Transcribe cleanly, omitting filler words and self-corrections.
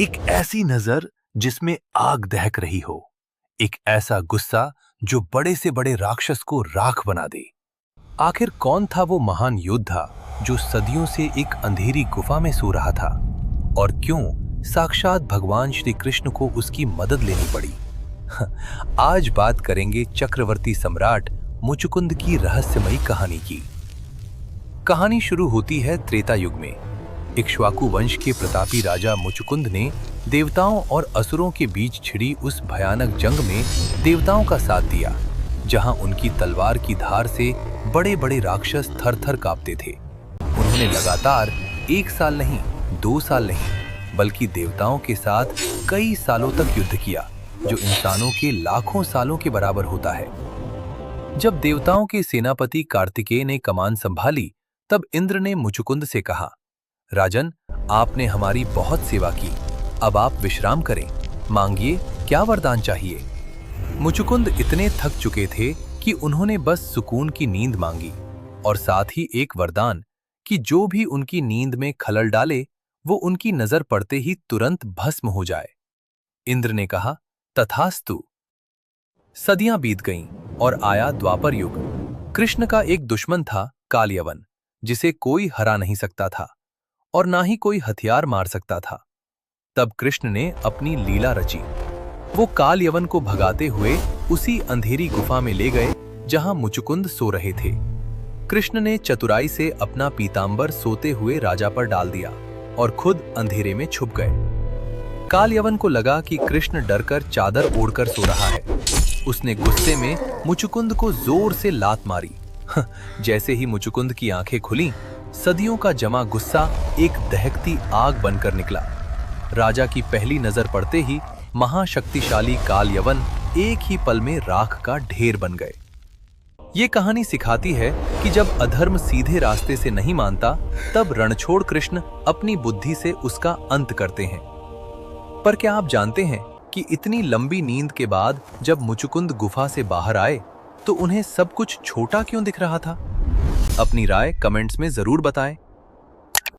एक ऐसी नजर जिसमें आग दहक रही हो, एक ऐसा गुस्सा जो बड़े से बड़े राक्षस को राख बना दे। आखिर कौन था वो महान योद्धा जो सदियों से एक अंधेरी गुफा में सो रहा था, और क्यों साक्षात भगवान श्री कृष्ण को उसकी मदद लेनी पड़ी? आज बात करेंगे चक्रवर्ती सम्राट मुचुकुंद की रहस्यमयी कहानी की। कहानी शुरू होती है त्रेता युग में। इक्ष्वाकु वंश के प्रतापी राजा मुचुकुंद ने देवताओं और असुरों के बीच छिड़ी उस भयानक जंग में देवताओं का साथ दिया, जहां उनकी तलवार की धार से बड़े बड़े राक्षस थर थर कांपते थे। उन्होंने लगातार 1 साल नहीं, 2 साल नहीं, बल्कि देवताओं के साथ कई सालों तक युद्ध किया, जो इंसानों के लाखों सालों के बराबर होता है। जब देवताओं के सेनापति कार्तिकेय ने कमान संभाली, तब इंद्र ने मुचुकुंद से कहा, राजन, आपने हमारी बहुत सेवा की, अब आप विश्राम करें। मांगिए, क्या वरदान चाहिए? मुचुकुंद इतने थक चुके थे कि उन्होंने बस सुकून की नींद मांगी, और साथ ही एक वरदान कि जो भी उनकी नींद में खलल डाले, वो उनकी नजर पड़ते ही तुरंत भस्म हो जाए। इंद्र ने कहा, तथास्तु। सदियां बीत गईं और आया द्वापर युग। कृष्ण का एक दुश्मन था, कालयवन, जिसे कोई हरा नहीं सकता था और ना ही कोई हथियार मार सकता था। तब कृष्ण ने अपनी लीला रची। वो कालयवन को भगाते हुए उसी अंधेरी गुफा में ले गए जहां मुचुकुंद सो रहे थे। कृष्ण ने चतुराई से अपना पीतांबर सोते हुए राजा पर डाल दिया और खुद अंधेरे में छुप गए। कालयवन को लगा कि कृष्ण डरकर चादर ओढ़कर सो रहा है। उसने गुस्से में मुचुकुंद को जोर से लात मारी। जैसे ही मुचुकुंद की आंखें खुलीं, सदियों का जमा गुस्सा एक दहकती आग बनकर निकला। राजा की पहली नजर पड़ते ही महाशक्तिशाली कालयवन एक ही पल में राख का ढेर बन गए। ये कहानी सिखाती है कि जब अधर्म सीधे रास्ते से नहीं मानता, तब रणछोड़ कृष्ण अपनी बुद्धि से उसका अंत करते हैं। पर क्या आप जानते हैं कि इतनी लंबी नींद के बाद जब मुचुकुंद गुफा से बाहर आए, तो उन्हें सब कुछ छोटा क्यों दिख रहा था? अपनी राय कमेंट्स में जरूर बताएं।